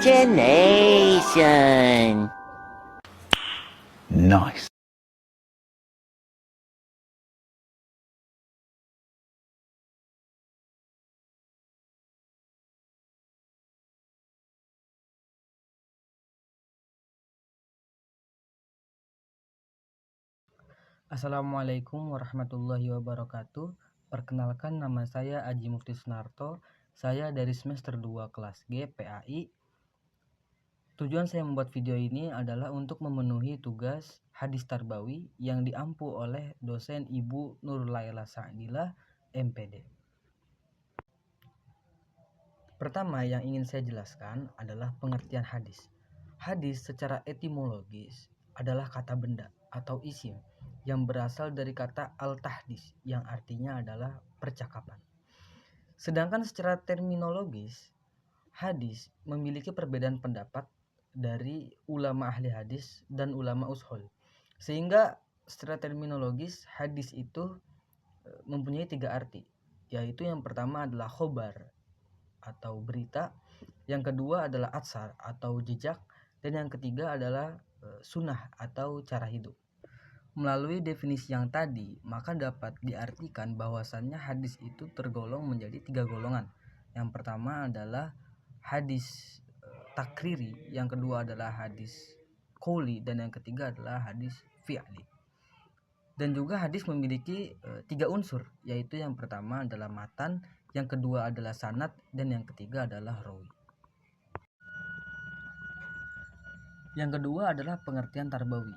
Imagination. Nice. Assalamualaikum warahmatullahi wabarakatuh. Perkenalkan, nama saya Aji Mufti Sunarto. Saya dari semester 2 kelas G PAI. Tujuan saya membuat video ini adalah untuk memenuhi tugas hadis tarbawi yang diampu oleh dosen Ibu Nurlaila Sa'dilah MPD. Pertama yang ingin saya jelaskan adalah pengertian hadis. Hadis secara etimologis adalah kata benda atau isim yang berasal dari kata al-tahdis yang artinya adalah percakapan. Sedangkan secara terminologis, hadis memiliki perbedaan pendapat dari ulama ahli hadis dan ulama ushul. Sehingga secara terminologis hadis itu mempunyai 3 arti, yaitu yang pertama adalah khobar atau berita, yang kedua adalah atsar atau jejak, dan yang ketiga adalah sunnah atau cara hidup. Melalui definisi yang tadi, maka dapat diartikan bahwasannya hadis itu tergolong menjadi 3 golongan. Yang pertama adalah hadis takriri, yang kedua adalah hadis qouli, dan yang ketiga adalah hadis fi'li. Dan juga hadis memiliki 3 unsur, yaitu yang pertama adalah matan, yang kedua adalah sanad, dan yang ketiga adalah rawi. Yang kedua adalah pengertian tarbawi.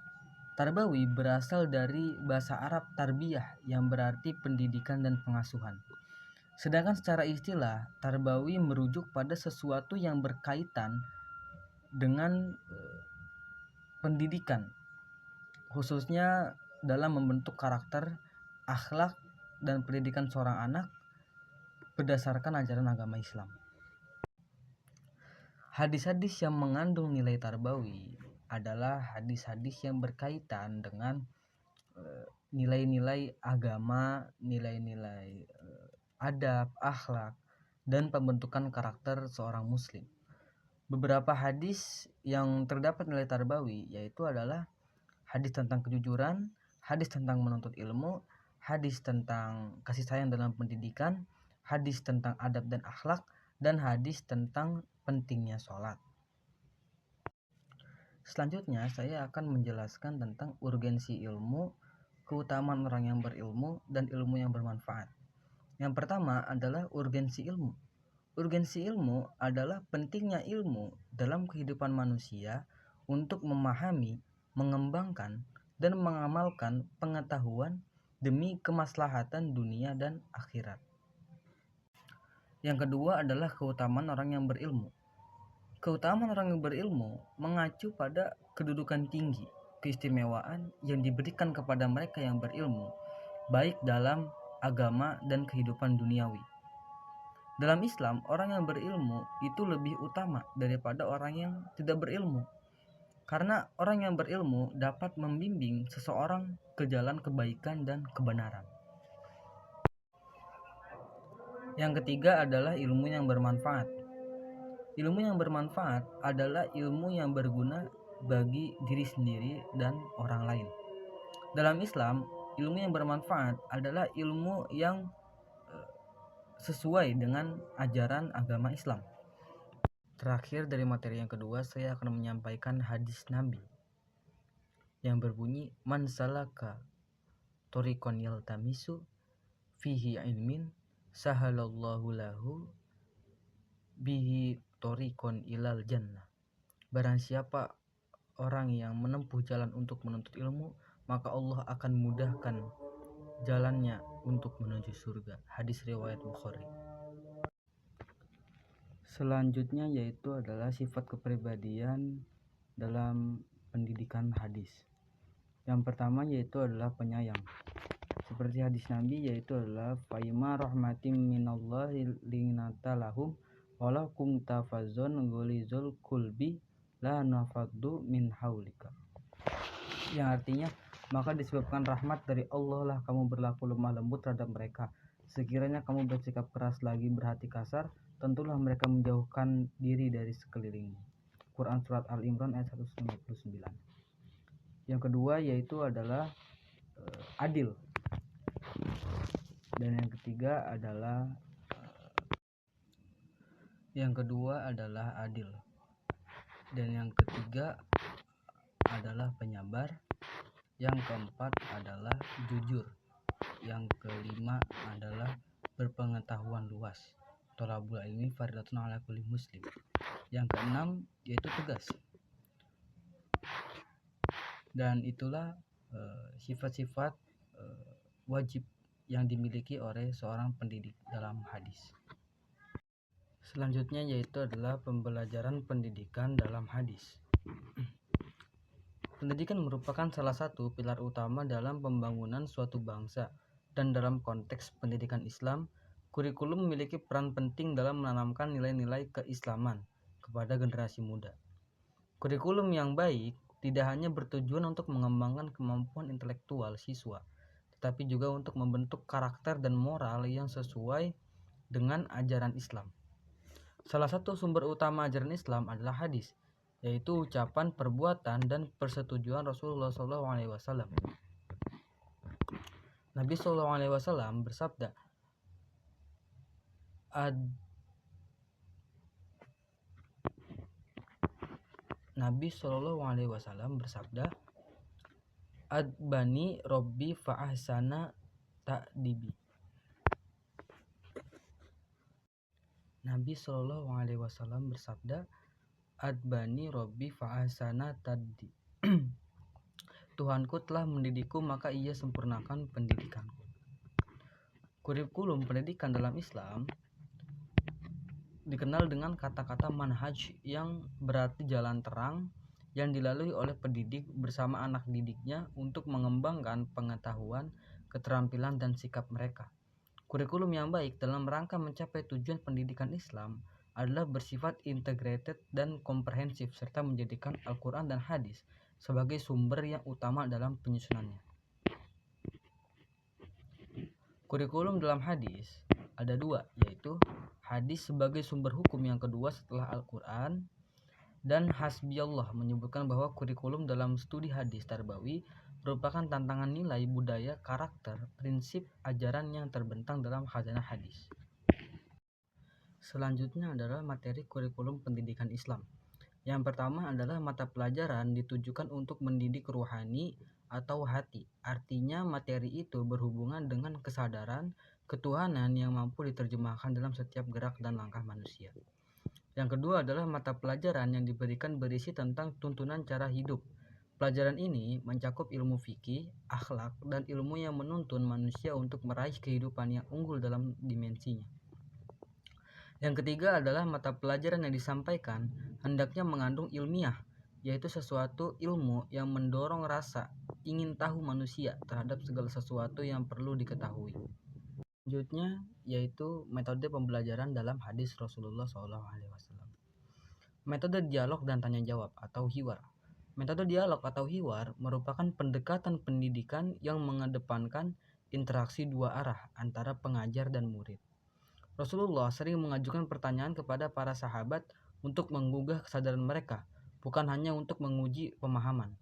Tarbawi berasal dari bahasa Arab tarbiyah yang berarti pendidikan dan pengasuhan. Sedangkan secara istilah, tarbawi merujuk pada sesuatu yang berkaitan dengan pendidikan, khususnya dalam membentuk karakter, akhlak, dan pendidikan seorang anak berdasarkan ajaran agama Islam. Hadis-hadis yang mengandung nilai tarbawi adalah hadis-hadis yang berkaitan dengan nilai-nilai agama, nilai-nilai adab, akhlak, dan pembentukan karakter seorang muslim. Beberapa hadis yang terdapat nilai tarbawi yaitu adalah hadis tentang kejujuran, hadis tentang menuntut ilmu, hadis tentang kasih sayang dalam pendidikan, hadis tentang adab dan akhlak, dan hadis tentang pentingnya sholat. Selanjutnya saya akan menjelaskan tentang urgensi ilmu, keutamaan orang yang berilmu, dan ilmu yang bermanfaat. Yang pertama adalah urgensi ilmu. Urgensi ilmu adalah pentingnya ilmu dalam kehidupan manusia untuk memahami, mengembangkan, dan mengamalkan pengetahuan demi kemaslahatan dunia dan akhirat. Yang kedua adalah keutamaan orang yang berilmu. Keutamaan orang yang berilmu mengacu pada kedudukan tinggi, keistimewaan yang diberikan kepada mereka yang berilmu, baik dalam agama dan kehidupan duniawi. Dalam Islam, orang yang berilmu itu lebih utama daripada orang yang tidak berilmu. Karena orang yang berilmu dapat membimbing seseorang ke jalan kebaikan dan kebenaran. Yang ketiga adalah ilmu yang bermanfaat. Ilmu yang bermanfaat adalah ilmu yang berguna bagi diri sendiri dan orang lain. Dalam Islam, ilmu yang bermanfaat adalah ilmu yang sesuai dengan ajaran agama Islam. Terakhir dari materi yang kedua, saya akan menyampaikan hadis Nabi yang berbunyi, man salaka thoriqan yaltamisu fihi ilmin sahalallahu lahu bihi thoriqan ilal jannah. Barang siapa orang yang menempuh jalan untuk menuntut ilmu, maka Allah akan mudahkan jalannya untuk menuju surga. Hadis riwayat Bukhari. Selanjutnya yaitu adalah sifat kepribadian dalam pendidikan hadis. Yang pertama yaitu adalah penyayang. Seperti hadis Nabi yaitu adalah faima rahmatim minallahi linata lahum walau kunta fazzon gholizul kulbi la nafaddu min haulika. Yang artinya, maka disebabkan rahmat dari Allah lah kamu berlaku lemah lembut terhadap mereka. Sekiranya kamu bersikap keras lagi berhati kasar, tentulah mereka menjauhkan diri dari sekelilingmu. Quran Surat Al-Imran ayat 159. Yang kedua yaitu adalah adil. Dan yang ketiga adalah adil. Dan yang ketiga adalah penyabar. Yang keempat adalah jujur. Yang kelima adalah berpengetahuan luas. Thalabul ilmi fardhatun ala kulli muslim. Yang keenam yaitu tegas. Dan itulah sifat-sifat wajib yang dimiliki oleh seorang pendidik dalam hadis. Selanjutnya yaitu adalah pembelajaran pendidikan dalam hadis. Pendidikan merupakan salah satu pilar utama dalam pembangunan suatu bangsa, dan dalam konteks pendidikan Islam, kurikulum memiliki peran penting dalam menanamkan nilai-nilai keislaman kepada generasi muda. Kurikulum yang baik tidak hanya bertujuan untuk mengembangkan kemampuan intelektual siswa, tetapi juga untuk membentuk karakter dan moral yang sesuai dengan ajaran Islam. Salah satu sumber utama ajaran Islam adalah hadis, yaitu ucapan, perbuatan, dan persetujuan Rasulullah SAW. Nabi SAW bersabda, Adbani Robbi fa'ahsana ta'dibi. Nabi SAW bersabda, Adbani Robbi fa'ahsana ta'dibi. Tuhanku telah mendidikku, maka ia sempurnakan pendidikanku. Kurikulum pendidikan dalam Islam dikenal dengan kata-kata manhaj, yang berarti jalan terang yang dilalui oleh pendidik bersama anak didiknya untuk mengembangkan pengetahuan, keterampilan, dan sikap mereka. Kurikulum yang baik dalam rangka mencapai tujuan pendidikan Islam adalah bersifat integrated dan komprehensif, serta menjadikan Al-Quran dan hadis sebagai sumber yang utama dalam penyusunannya. Kurikulum dalam hadis ada dua, yaitu hadis sebagai sumber hukum yang kedua setelah Al-Quran, dan Hasbiyallah menyebutkan bahwa kurikulum dalam studi hadis tarbawi merupakan tantangan nilai, budaya, karakter, prinsip, ajaran yang terbentang dalam khazanah hadis. Selanjutnya adalah materi kurikulum pendidikan Islam. Yang pertama adalah mata pelajaran ditujukan untuk mendidik ruhani atau hati. Artinya materi itu berhubungan dengan kesadaran ketuhanan yang mampu diterjemahkan dalam setiap gerak dan langkah manusia. Yang kedua adalah mata pelajaran yang diberikan berisi tentang tuntunan cara hidup. Pelajaran ini mencakup ilmu fikih, akhlak, dan ilmu yang menuntun manusia untuk meraih kehidupan yang unggul dalam dimensinya. Yang ketiga adalah mata pelajaran yang disampaikan hendaknya mengandung ilmiah, yaitu sesuatu ilmu yang mendorong rasa ingin tahu manusia terhadap segala sesuatu yang perlu diketahui. Selanjutnya yaitu metode pembelajaran dalam hadis Rasulullah SAW. Metode dialog dan tanya jawab atau hiwar. Metode dialog atau hiwar merupakan pendekatan pendidikan yang mengedepankan interaksi dua arah antara pengajar dan murid. Rasulullah sering mengajukan pertanyaan kepada para sahabat untuk menggugah kesadaran mereka, bukan hanya untuk menguji pemahaman.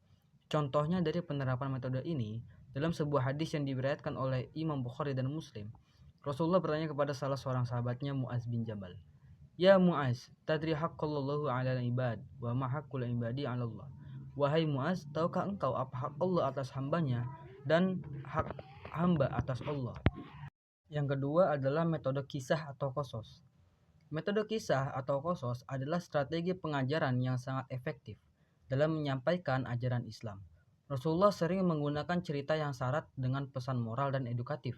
Contohnya dari penerapan metode ini dalam sebuah hadis yang diriwayatkan oleh Imam Bukhari dan Muslim. Rasulullah bertanya kepada salah seorang sahabatnya, Mu'az bin Jabal, "Ya Mu'az, tadri haqqallahu 'alal ibad wa ma haqqul ibadi 'ala Allah." Wahai Mu'az, tahukah engkau apa hak Allah atas hambanya dan hak hamba atas Allah? Yang kedua adalah metode kisah atau qasas. Metode kisah atau qasas adalah strategi pengajaran yang sangat efektif dalam menyampaikan ajaran Islam. Rasulullah sering menggunakan cerita yang syarat dengan pesan moral dan edukatif.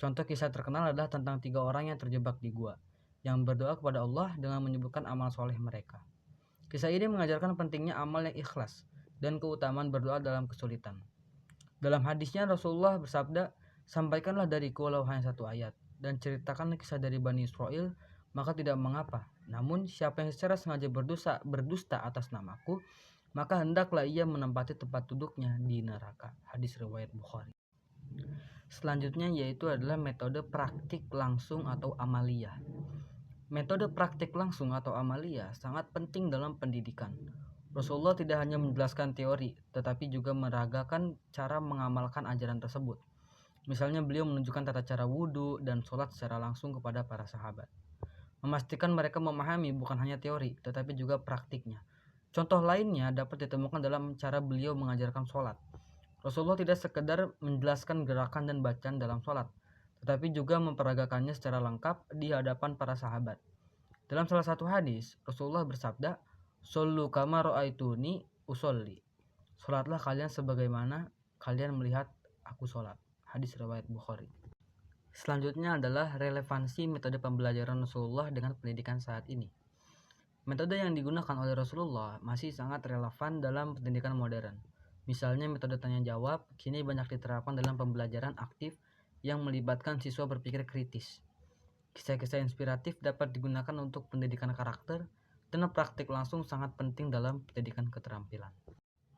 Contoh kisah terkenal adalah tentang 3 orang yang terjebak di gua, yang berdoa kepada Allah dengan menyebutkan amal soleh mereka. Kisah ini mengajarkan pentingnya amal yang ikhlas dan keutamaan berdoa dalam kesulitan. Dalam hadisnya Rasulullah bersabda, "Sampaikanlah dariku walau hanya 1 ayat, dan ceritakanlah kisah dari Bani Israel, maka tidak mengapa. Namun siapa yang secara sengaja berdusta atas namaku, maka hendaklah ia menempati tempat duduknya di neraka." Hadis riwayat Bukhari. Selanjutnya yaitu adalah metode praktik langsung atau amaliyah. Metode praktik langsung atau amalia sangat penting dalam pendidikan. Rasulullah tidak hanya menjelaskan teori, tetapi juga meragakan cara mengamalkan ajaran tersebut. Misalnya beliau menunjukkan tata cara wudhu dan sholat secara langsung kepada para sahabat. Memastikan mereka memahami bukan hanya teori, tetapi juga praktiknya. Contoh lainnya dapat ditemukan dalam cara beliau mengajarkan sholat. Rasulullah tidak sekedar menjelaskan gerakan dan bacaan dalam sholat, tetapi juga memperagakannya secara lengkap di hadapan para sahabat. Dalam salah satu hadis, Rasulullah bersabda, "Shollu kama ra'aituni usolli." Sholatlah kalian sebagaimana kalian melihat aku sholat. Hadis riwayat Bukhari. Selanjutnya adalah relevansi metode pembelajaran Rasulullah dengan pendidikan saat ini. Metode yang digunakan oleh Rasulullah masih sangat relevan dalam pendidikan modern. Misalnya metode tanya jawab kini banyak diterapkan dalam pembelajaran aktif yang melibatkan siswa berpikir kritis. Kisah-kisah inspiratif dapat digunakan untuk pendidikan karakter dan praktik langsung sangat penting dalam pendidikan keterampilan.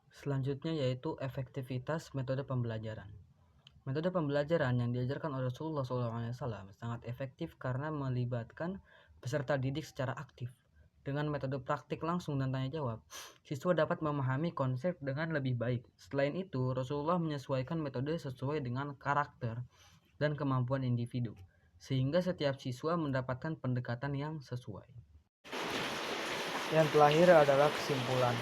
Selanjutnya yaitu efektivitas metode pembelajaran. Metode pembelajaran yang diajarkan oleh Rasulullah SAW sangat efektif karena melibatkan peserta didik secara aktif. Dengan metode praktik langsung dan tanya jawab, siswa dapat memahami konsep dengan lebih baik. Selain itu, Rasulullah menyesuaikan metode sesuai dengan karakter dan kemampuan individu, sehingga setiap siswa mendapatkan pendekatan yang sesuai. Yang terakhir adalah kesimpulan.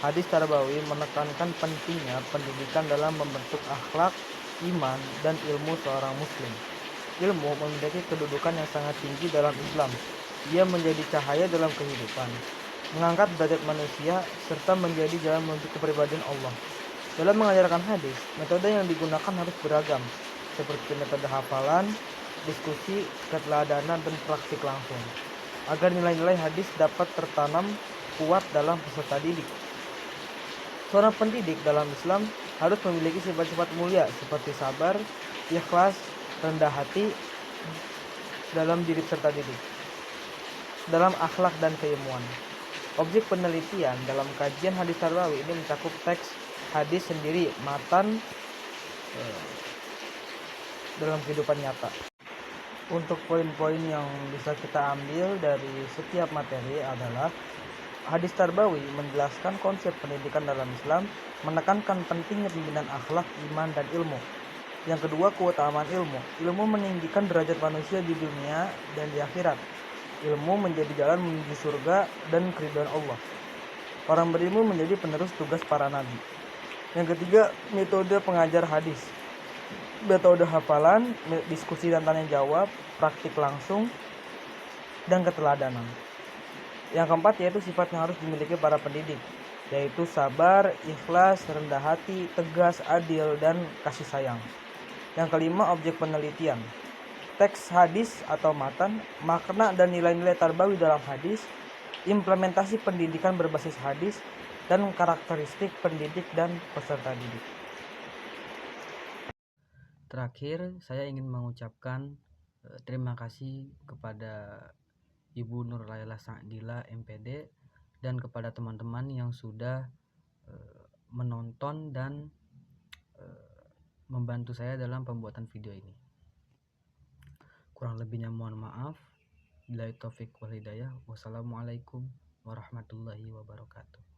Hadis Tarbawi menekankan pentingnya pendidikan dalam membentuk akhlak, iman, dan ilmu seorang muslim. Ilmu memiliki kedudukan yang sangat tinggi dalam Islam. Ia menjadi cahaya dalam kehidupan, mengangkat derajat manusia, serta menjadi jalan menuju kepribadian Allah. Dalam mengajarkan hadis, metode yang digunakan harus beragam, seperti metode hafalan, diskusi, keteladanan, dan praktik langsung, agar nilai-nilai hadis dapat tertanam kuat dalam peserta didik. Seorang pendidik dalam Islam harus memiliki sifat-sifat mulia seperti sabar, ikhlas, rendah hati dalam diri peserta didik, dalam akhlak dan keilmuan. Objek penelitian dalam kajian hadis Tarbawi ini mencakup teks hadis sendiri, matan dalam kehidupan nyata. Untuk poin-poin yang bisa kita ambil dari setiap materi adalah hadis Tarbawi menjelaskan konsep pendidikan dalam Islam, menekankan pentingnya pembinaan akhlak, iman, dan ilmu. Yang kedua, keutamaan ilmu. Ilmu meninggikan derajat manusia di dunia dan di akhirat. Ilmu menjadi jalan menuju surga dan keridhaan Allah. Orang berilmu menjadi penerus tugas para nabi. Yang ketiga, metode pengajar hadis. Metode hafalan, diskusi dan tanya jawab, praktik langsung, dan keteladanan. Yang keempat yaitu sifat yang harus dimiliki para pendidik, yaitu sabar, ikhlas, rendah hati, tegas, adil, dan kasih sayang. Yang kelima, objek penelitian. Teks hadis atau matan, makna dan nilai-nilai Tarbawi dalam hadis, implementasi pendidikan berbasis hadis, dan karakteristik pendidik dan peserta didik. Terakhir, saya ingin mengucapkan terima kasih kepada Ibu Nur Laila Sa'dila MPD dan kepada teman-teman yang sudah menonton dan membantu saya dalam pembuatan video ini. Kurang lebihnya mohon maaf. Billahi taufik wal hidayah. Wassalamualaikum warahmatullahi wabarakatuh.